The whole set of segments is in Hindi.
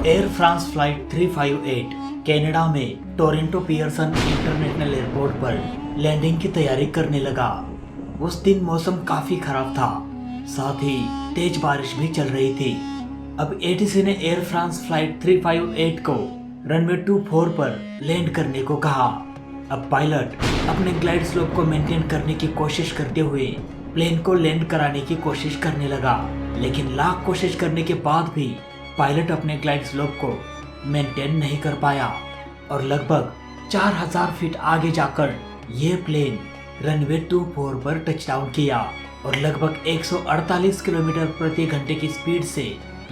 एयर फ्रांस फ्लाइट 358 कनाडा में टोरंटो पियर्सन इंटरनेशनल एयरपोर्ट पर लैंडिंग की तैयारी करने लगा। उस दिन मौसम काफी खराब था, साथ ही तेज बारिश भी चल रही थी। अब एटीसी ने एयर फ्रांस फ्लाइट 358 को रनवे 24 पर लैंड करने को कहा। अब पायलट अपने ग्लाइड स्लोप को मेंटेन करने की कोशिश करते हुए प्लेन को लैंड कराने की कोशिश करने लगा, लेकिन लाख कोशिश करने के बाद भी पायलट अपने ग्लाइड स्लोप को मेंटेन नहीं कर पाया और लगभग 4000 फीट आगे जाकर यह प्लेन रनवे 24 पर टचडाउन किया और लगभग 148 किलोमीटर प्रति घंटे की स्पीड से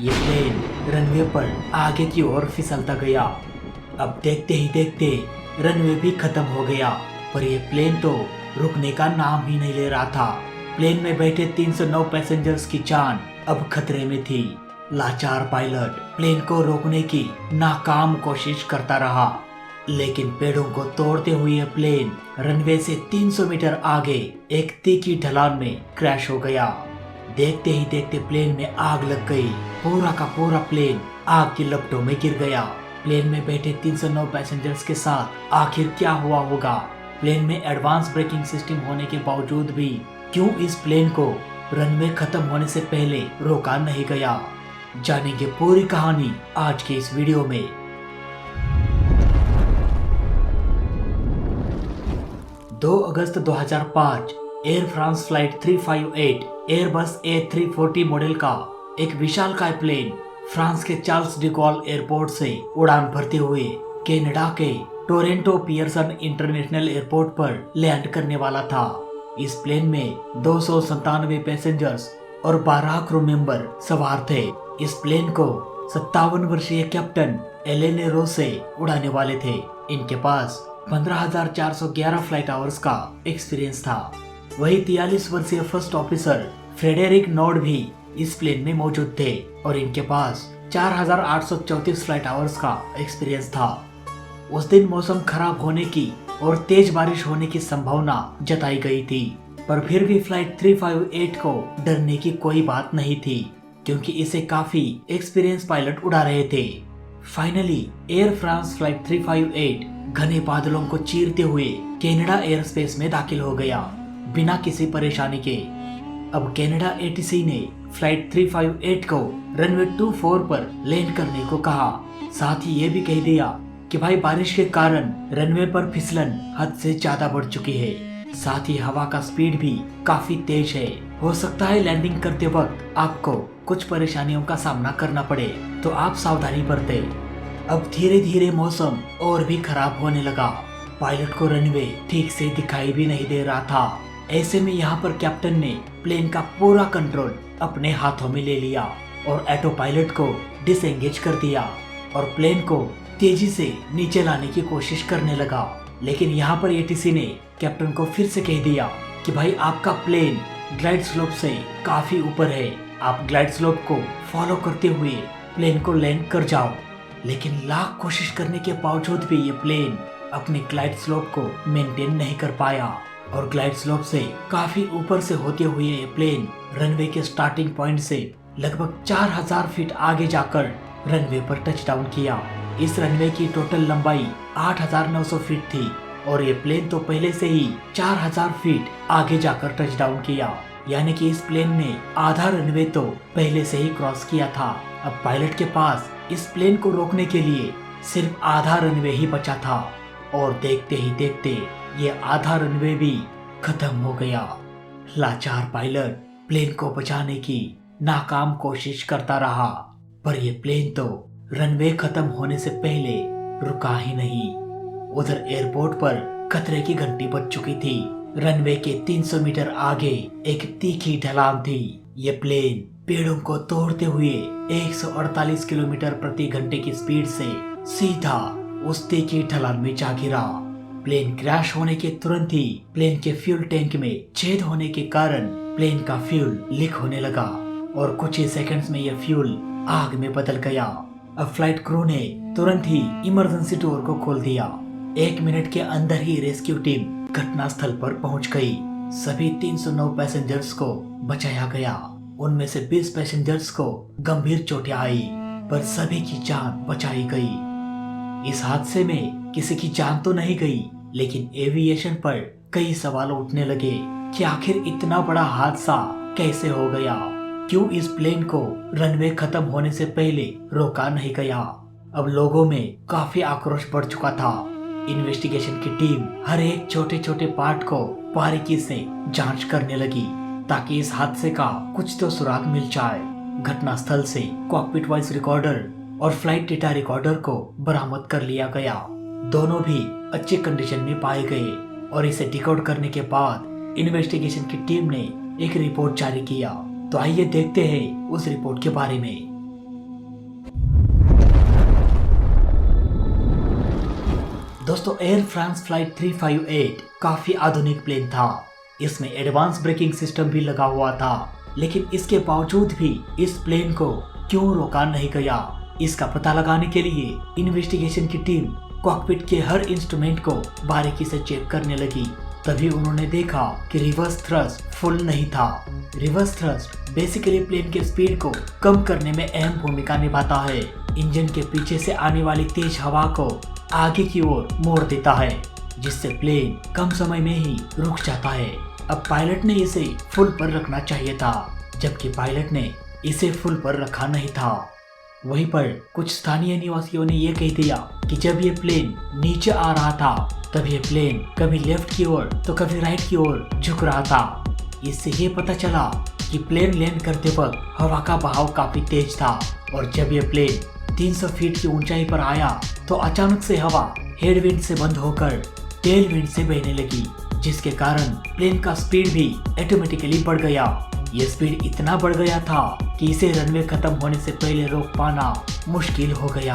ये प्लेन रनवे पर आगे की ओर फिसलता गया। अब देखते ही देखते रनवे भी खत्म हो गया, पर यह प्लेन तो रुकने का नाम ही नहीं ले रहा था। प्लेन में बैठे 309 पैसेंजर्स की जान अब खतरे में थी। लाचार पायलट प्लेन को रोकने की नाकाम कोशिश करता रहा, लेकिन पेड़ों को तोड़ते हुए यह प्लेन रनवे से 300 मीटर आगे एक तीखी ढलान में क्रैश हो गया। देखते ही देखते प्लेन में आग लग गई। पूरा का पूरा प्लेन आग की लपटों में गिर गया। प्लेन में बैठे 309 पैसेंजर्स के साथ आखिर क्या हुआ होगा? प्लेन में एडवांस ब्रेकिंग सिस्टम होने के बावजूद भी क्यों इस प्लेन को रनवे खत्म होने से पहले रोका नहीं गया? जानेंगे पूरी कहानी आज के इस वीडियो में। दो अगस्त 2005 air France flight 358 Airbus A340 model का एक विशालकाय प्लेन फ्रांस के चार्ल्स डी गॉल एयरपोर्ट से उड़ान भरते हुए कनाडा के टोरंटो पियर्सन इंटरनेशनल एयरपोर्ट पर लैंड करने वाला था। इस प्लेन में 297 पैसेंजर्स और 12 क्रू मेंबर सवार थे। इस प्लेन को 57 वर्षीय कैप्टन एलेन रोसे उड़ाने वाले थे। इनके पास 15,411 फ्लाइट आवर्स का एक्सपीरियंस था। वही 43 वर्षीय फर्स्ट ऑफिसर फ्रेडेरिक नोड भी इस प्लेन में मौजूद थे और इनके पास 4,834 फ्लाइट आवर्स का एक्सपीरियंस था। उस दिन मौसम खराब होने की और तेज बारिश होने की संभावना जताई गई थी, पर फिर भी फ्लाइट 358 को डरने की कोई बात नहीं थी, क्योंकि इसे काफी एक्सपीरियंस पायलट उड़ा रहे थे। फाइनली एयर फ्रांस फ्लाइट 358 घने बादलों को चीरते हुए कनाडा एयर स्पेस में दाखिल हो गया बिना किसी परेशानी के। अब कनाडा एटीसी ने फ्लाइट 358 को रनवे 24 पर लैंड करने को कहा। साथ ही ये भी कह दिया कि भाई बारिश के कारण रनवे पर फिसलन हद से ज्यादा बढ़ चुकी है। साथ ही हवा का स्पीड भी काफी तेज है। हो सकता है लैंडिंग करते वक्त आपको कुछ परेशानियों का सामना करना पड़े, तो आप सावधानी बरते। अब धीरे धीरे मौसम और भी खराब होने लगा। पायलट को रनवे ठीक से दिखाई भी नहीं दे रहा था। ऐसे में यहाँ पर कैप्टन ने प्लेन का पूरा कंट्रोल अपने हाथों में ले लिया और ऑटो पायलट को डिसएंगेज कर दिया और प्लेन को तेजी से नीचे लाने की कोशिश करने लगा। लेकिन यहाँ पर एटीसी ने कैप्टन को फिर से कह दिया कि भाई आपका प्लेन ग्लाइड स्लोप से काफी ऊपर है, आप ग्लाइड स्लोप को फॉलो करते हुए प्लेन को लैंड कर जाओ। लेकिन लाख कोशिश करने के बावजूद भी ये प्लेन अपने ग्लाइड स्लोप को मेंटेन नहीं कर पाया और ग्लाइड स्लोप से काफी ऊपर से होते हुए ये प्लेन रनवे के स्टार्टिंग पॉइंट से लगभग 4000 फीट आगे जाकर रनवे पर टचडाउन किया। इस रनवे की टोटल लंबाई 8900 फीट थी और ये प्लेन तो पहले से ही 4000 फीट आगे जाकर टचडाउन किया, यानी कि इस प्लेन ने आधा रनवे तो पहले से ही क्रॉस किया था। अब पायलट के पास इस प्लेन को रोकने के लिए सिर्फ आधा रनवे ही बचा था और देखते ही देखते ये आधा रनवे भी खत्म हो गया। लाचार पायलट प्लेन को बचाने की नाकाम कोशिश करता रहा, पर ये प्लेन तो रनवे खत्म होने से पहले रुका ही नहीं। उधर एयरपोर्ट पर खतरे की घंटी बज चुकी थी। रनवे के 300 मीटर आगे एक तीखी ढलान थी। ये प्लेन पेड़ों को तोड़ते हुए 148 किलोमीटर प्रति घंटे की स्पीड से सीधा उस तीखी ढलान में जा गिरा। प्लेन क्रैश होने के तुरंत ही प्लेन के फ्यूल टैंक में छेद होने के कारण प्लेन का फ्यूल लीक होने लगा और कुछ ही सेकंड्स में यह फ्यूल आग में बदल गया। अब फ्लाइट क्रू ने तुरंत ही इमरजेंसी डोर को खोल दिया। 1 मिनट के अंदर ही रेस्क्यू टीम घटना स्थल पर पहुंच गई। सभी 309 पैसेंजर्स को बचाया गया। उनमें से 20 पैसेंजर्स को गंभीर चोटें आई, पर सभी की जान बचाई गई। इस हादसे में किसी की जान तो नहीं गई, लेकिन एविएशन पर कई सवाल उठने लगे कि आखिर इतना बड़ा हादसा कैसे हो गया, क्यों इस प्लेन को रनवे खत्म होने से पहले रोका नहीं गया। अब लोगों में काफी आक्रोश बढ़ चुका था। इन्वेस्टिगेशन की टीम हर एक छोटे छोटे पार्ट को बारीकी से जांच करने लगी ताकि इस हादसे का कुछ तो सुराग मिल जाए। घटना स्थल से कॉकपिट वॉइस रिकॉर्डर और फ्लाइट डेटा रिकॉर्डर को बरामद कर लिया गया। दोनों भी अच्छे कंडीशन में पाए गए और इसे डिकोड करने के बाद इन्वेस्टिगेशन की टीम ने एक रिपोर्ट जारी किया। तो आइए देखते हैं उस रिपोर्ट के बारे में। दोस्तों, एयर फ्रांस फ्लाइट 358 काफी आधुनिक प्लेन था। इसमें एडवांस ब्रेकिंग सिस्टम भी लगा हुआ था, लेकिन इसके बावजूद भी इस प्लेन को क्यों रोका नहीं गया, इसका पता लगाने के लिए इन्वेस्टिगेशन की टीम कॉकपिट के हर इंस्ट्रूमेंट को बारीकी से चेक करने लगी। तभी उन्होंने देखा कि रिवर्स थ्रस्ट फुल नहीं था। रिवर्स थ्रस्ट बेसिकली प्लेन के स्पीड को कम करने में अहम भूमिका निभाता है। इंजन के पीछे से आने वाली तेज हवा को आगे की ओर मोड़ देता है, जिससे प्लेन कम समय में ही रुक जाता है। अब पायलट ने इसे फुल पर रखना चाहिए था, जबकि पायलट ने इसे फुल पर रखा नहीं था। वहीं पर कुछ स्थानीय निवासियों ने यह कह दिया कि जब ये प्लेन नीचे आ रहा था तब ये प्लेन कभी लेफ्ट की ओर तो कभी राइट की ओर झुक रहा था। इससे ये पता चला कि प्लेन लैंड करते वक्त हवा का बहाव काफी तेज था और जब ये प्लेन 300 फीट की ऊंचाई पर आया तो अचानक से हवा हेडविंड से बंद होकर टेल विंड से बहने लगी, जिसके कारण प्लेन का स्पीड भी ऑटोमेटिकली बढ़ गया। ये स्पीड इतना बढ़ गया था कि इसे रनवे खत्म होने से पहले रोक पाना मुश्किल हो गया।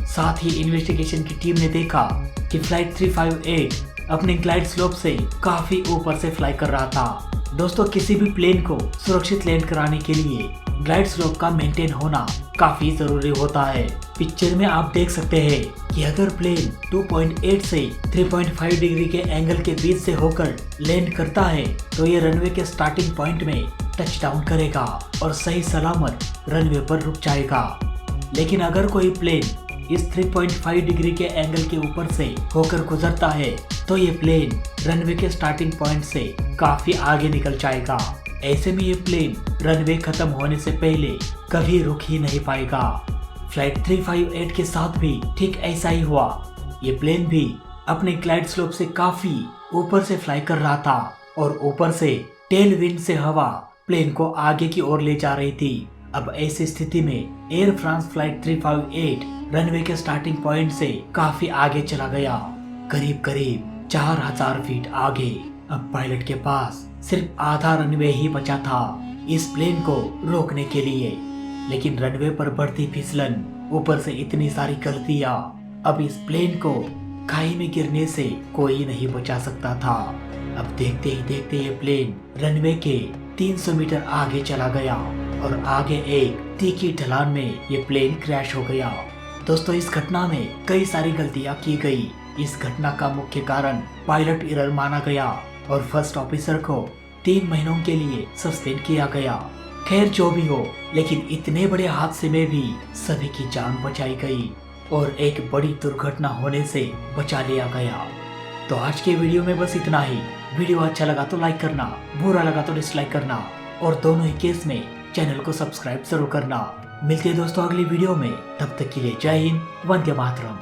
साथ ही इन्वेस्टिगेशन की टीम ने देखा कि फ्लाइट 358 अपने ग्लाइड स्लोप से काफी ऊपर से फ्लाई कर रहा था। दोस्तों, किसी भी प्लेन को सुरक्षित लैंड कराने के लिए ग्लाइड स्लोप का मेंटेन होना काफी जरूरी होता है। पिक्चर में आप देख सकते हैं कि अगर प्लेन 2.8 से 3.5 डिग्री के एंगल के बीच से होकर लैंड करता है तो ये रनवे के स्टार्टिंग पॉइंट में टच डाउन करेगा और सही सलामत रनवे पर रुक जाएगा। लेकिन अगर कोई प्लेन इस 3.5 डिग्री के एंगल के ऊपर से होकर गुजरता है तो ये प्लेन रनवे के स्टार्टिंग पॉइंट से काफी आगे निकल जाएगा। ऐसे में ये प्लेन रनवे खत्म होने से पहले कभी रुक ही नहीं पाएगा। फ्लाइट 358 के साथ भी ठीक ऐसा ही हुआ। ये प्लेन भी अपने ग्लाइड स्लोप से काफी ऊपर से फ्लाई कर रहा था और ऊपर से टेल विंड से हवा प्लेन को आगे की ओर ले जा रही थी। अब ऐसी स्थिति में एयर फ्रांस फ्लाइट 358 रनवे के स्टार्टिंग पॉइंट से काफी आगे चला गया, करीब करीब 4000 फीट आगे। अब पायलट के पास सिर्फ आधा रनवे ही बचा था इस प्लेन को रोकने के लिए, लेकिन रनवे पर बढ़ती फिसलन, ऊपर से इतनी सारी गलतियां, अब इस प्लेन को खाई में गिरने से कोई नहीं बचा सकता था। अब देखते ही देखते ये प्लेन रनवे के 300 मीटर आगे चला गया और आगे एक तीखी ढलान में ये प्लेन क्रैश हो गया। दोस्तों, इस घटना में कई सारी गलतियां की गई। इस घटना का मुख्य कारण पायलट एरर माना गया और फर्स्ट ऑफिसर को 3 महीनों के लिए सस्पेंड किया गया। खैर, जो भी हो, लेकिन इतने बड़े हादसे में भी सभी की जान बचाई गई और एक बड़ी दुर्घटना होने से बचा लिया गया। तो आज के वीडियो में बस इतना ही। वीडियो अच्छा लगा तो लाइक करना, बुरा लगा तो डिसलाइक करना और दोनों ही केस में चैनल को सब्सक्राइब जरूर करना। मिलते हैं दोस्तों अगली वीडियो में, तब तक के लिए जय हिंद, वंदे मातरम।